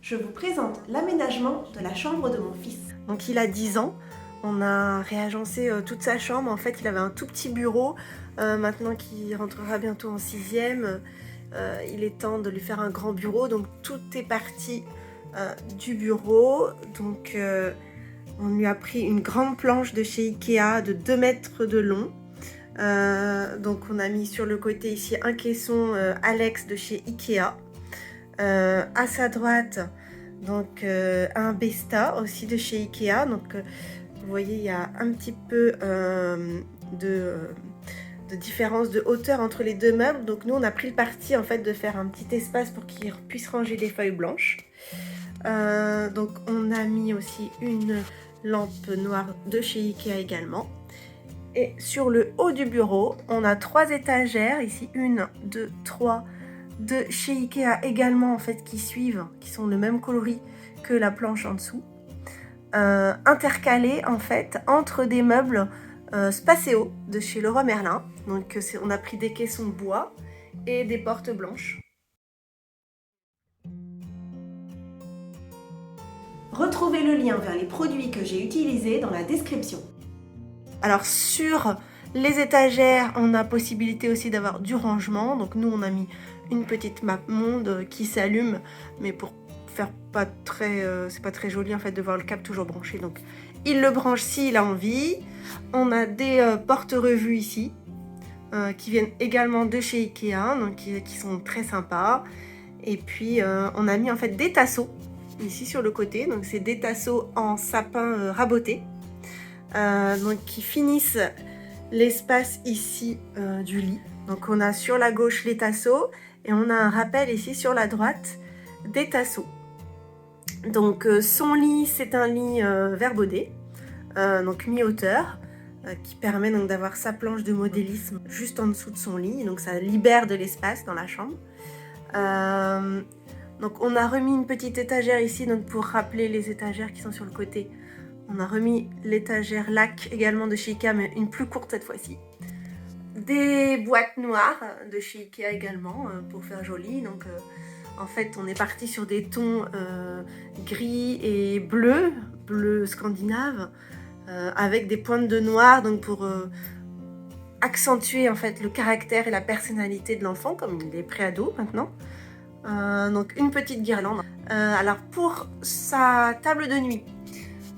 je vous présente l'aménagement de la chambre de mon fils. Donc il a 10 ans, on a réagencé toute sa chambre. En fait, il avait un tout petit bureau. Maintenant qu'il rentrera bientôt en 6e, il est temps de lui faire un grand bureau. Donc tout est parti du bureau. Donc on lui a pris une grande planche de chez Ikea de 2 mètres de long. Donc on a mis sur le côté ici un caisson Alex de chez Ikea. À sa droite, donc un Besta aussi de chez Ikea. Donc vous voyez, il y a un petit peu de différence de hauteur entre les deux meubles. Donc nous on a pris le parti en fait de faire un petit espace pour qu'il puisse ranger les feuilles blanches. Donc on a mis aussi une lampe noire de chez Ikea également. Et sur le haut du bureau, on a 3 étagères ici, 1, 2, 3 de chez Ikea également en fait qui suivent, qui sont le même coloris que la planche en dessous, intercalées en fait entre des meubles Spaceo de chez Leroy Merlin. Donc on a pris des caissons bois et des portes blanches. Retrouvez le lien vers les produits que j'ai utilisés dans la description. Alors sur les étagères, on a possibilité aussi d'avoir du rangement. Donc nous on a mis une petite map monde qui s'allume, mais pour faire pas très, c'est pas très joli en fait de voir le câble toujours branché. Donc il le branche s'il a envie. On a des porte-revues ici qui viennent également de chez Ikea, donc qui sont très sympas. Et puis on a mis en fait des tasseaux ici sur le côté. Donc c'est des tasseaux en sapin raboté. Donc qui finissent l'espace ici du lit. Donc on a sur la gauche les tasseaux et on a un rappel ici sur la droite des tasseaux. Donc son lit, c'est un lit verbaudet, donc mi-hauteur, qui permet donc d'avoir sa planche de modélisme juste en dessous de son lit. Donc ça libère de l'espace dans la chambre. Donc on a remis une petite étagère ici donc pour rappeler les étagères qui sont sur le côté. On a remis l'étagère lac également de chez Ikea, mais une plus courte cette fois-ci. Des boîtes noires de chez Ikea également, pour faire joli. Donc en fait, on est parti sur des tons gris et bleu scandinave, avec des pointes de noir, donc pour accentuer en fait le caractère et la personnalité de l'enfant, comme il est pré-ado maintenant. Donc une petite guirlande. Alors pour sa table de nuit,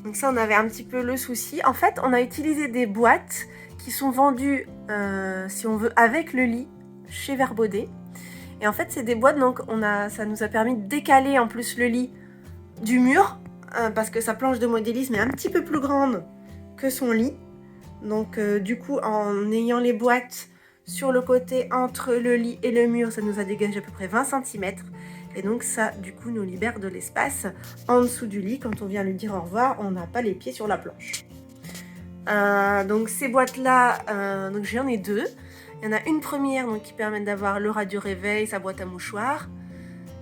donc ça on avait un petit peu le souci. En fait on a utilisé des boîtes qui sont vendues si on veut avec le lit chez Verbaudet. Et en fait c'est des boîtes, donc ça nous a permis de décaler en plus le lit du mur, parce que sa planche de modélisme est un petit peu plus grande que son lit. Donc du coup en ayant les boîtes sur le côté entre le lit et le mur, ça nous a dégagé à peu près 20 cm. Et donc ça, du coup, nous libère de l'espace en dessous du lit. Quand on vient lui dire au revoir, on n'a pas les pieds sur la planche. Donc ces boîtes-là, donc j'en ai 2. Il y en a une première donc, qui permet d'avoir le radio réveil, sa boîte à mouchoirs.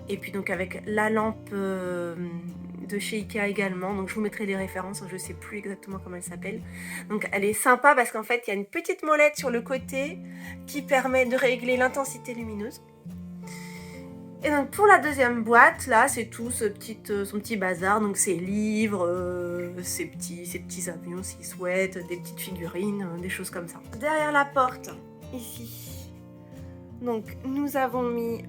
Et puis donc avec la lampe de chez Ikea également. Donc je vous mettrai les références, je ne sais plus exactement comment elle s'appelle. Donc elle est sympa parce qu'en fait, il y a une petite molette sur le côté qui permet de régler l'intensité lumineuse. Et donc pour la deuxième boîte, là, c'est tout son petit bazar. Donc ses livres, ses petits avions s'il souhaite, des petites figurines, des choses comme ça. Derrière la porte, ici, donc nous avons mis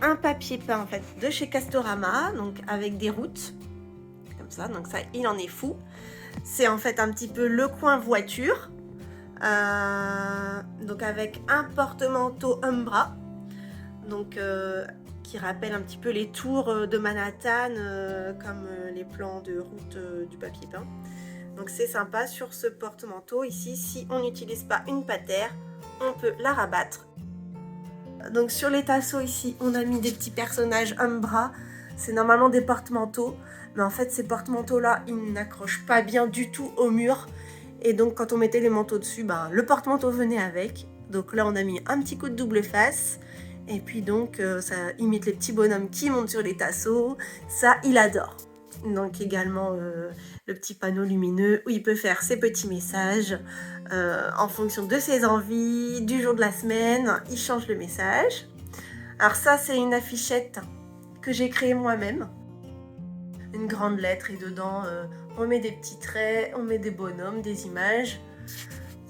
un papier peint en fait de chez Castorama, donc avec des routes, comme ça. Donc ça, il en est fou. C'est en fait un petit peu le coin voiture, donc avec un porte-manteau Umbra, donc qui rappelle un petit peu les tours de Manhattan, comme les plans de route du papier peint. Donc c'est sympa sur ce porte-manteau. Ici, si on n'utilise pas une patère, on peut la rabattre. Donc sur les tasseaux ici, on a mis des petits personnages Umbra. C'est normalement des porte-manteaux, mais en fait ces porte-manteaux-là, ils n'accrochent pas bien du tout au mur. Et donc quand on mettait les manteaux dessus, le porte-manteau venait avec. Donc là on a mis un petit coup de double face. Et puis donc ça imite les petits bonhommes qui montent sur les tasseaux. Ça, il adore. Donc également le petit panneau lumineux où il peut faire ses petits messages en fonction de ses envies, du jour de la semaine. Il change le message. Alors ça, c'est une affichette que j'ai créée moi-même. une grande lettre et dedans on met des petits traits, on met des bonhommes, des images.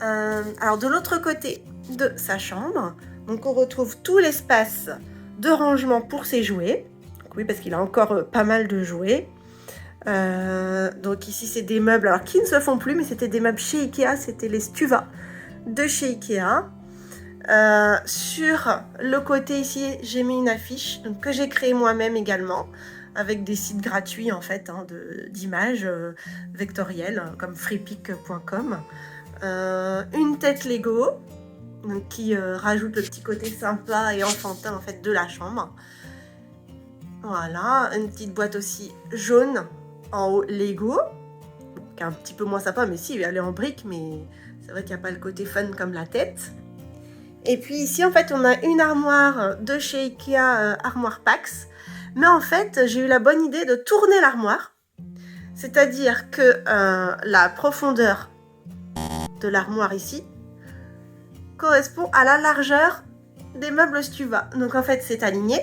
Alors de l'autre côté de sa chambre, donc on retrouve tout l'espace de rangement pour ses jouets. Donc oui, parce qu'il a encore pas mal de jouets. Donc ici c'est des meubles alors qui ne se font plus, mais c'était des meubles chez Ikea, c'était les Stuva de chez Ikea. Sur le côté ici j'ai mis une affiche donc, que j'ai créée moi-même également avec des sites gratuits en fait d'images vectorielles comme freepik.com. Une tête Lego donc, qui rajoute le petit côté sympa et enfantin en fait de la chambre. Voilà, une petite boîte aussi jaune en haut Lego, qui est un petit peu moins sympa, mais si, elle est en brique, mais c'est vrai qu'il n'y a pas le côté fun comme la tête. Et puis ici, en fait, on a une armoire de chez Ikea, Armoire Pax, mais en fait, j'ai eu la bonne idée de tourner l'armoire, c'est-à-dire que la profondeur de l'armoire ici correspond à la largeur des meubles Stuva. Donc en fait, c'est aligné,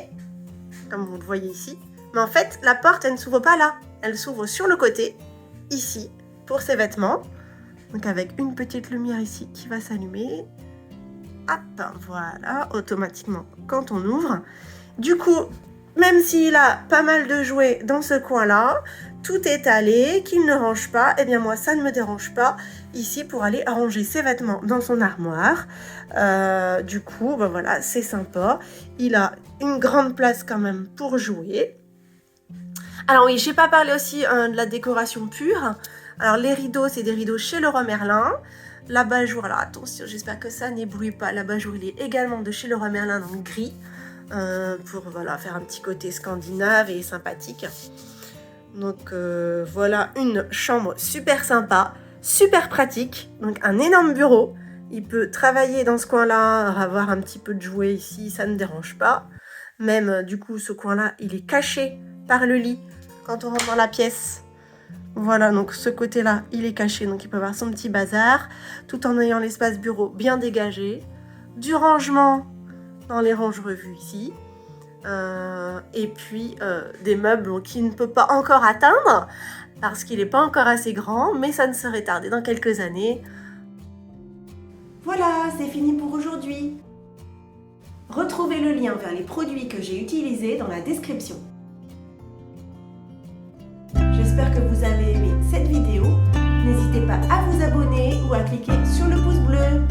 comme vous le voyez ici, mais en fait, la porte, elle ne s'ouvre pas là. Elle s'ouvre sur le côté, ici, pour ses vêtements. Donc avec une petite lumière ici qui va s'allumer. Hop, voilà, automatiquement quand on ouvre. Du coup, même s'il a pas mal de jouets dans ce coin-là, tout est allé, qu'il ne range pas, eh bien moi ça ne me dérange pas ici pour aller ranger ses vêtements dans son armoire. Du coup, ben voilà, c'est sympa. Il a une grande place quand même pour jouer. Alors oui, j'ai pas parlé aussi de la décoration pure. Alors les rideaux, c'est des rideaux chez Leroy Merlin. L'abat-jour, alors attention, j'espère que ça n'ébrouille pas. L'abat-jour, il est également de chez Leroy Merlin, donc gris, pour voilà, faire un petit côté scandinave et sympathique. Donc voilà une chambre super sympa, super pratique. Donc un énorme bureau. Il peut travailler dans ce coin-là, avoir un petit peu de jouets ici, ça ne dérange pas. Même du coup, ce coin-là, il est caché par le lit quand on rentre dans la pièce. Voilà, donc ce côté-là, il est caché, donc il peut avoir son petit bazar, tout en ayant l'espace bureau bien dégagé, du rangement dans les range-revues ici, et puis des meubles qu'il ne peut pas encore atteindre, parce qu'il n'est pas encore assez grand, mais ça ne serait tardé dans quelques années. Voilà, c'est fini pour aujourd'hui. Retrouvez le lien vers les produits que j'ai utilisés dans la description. J'espère que vous avez aimé cette vidéo. N'hésitez pas à vous abonner ou à cliquer sur le pouce bleu.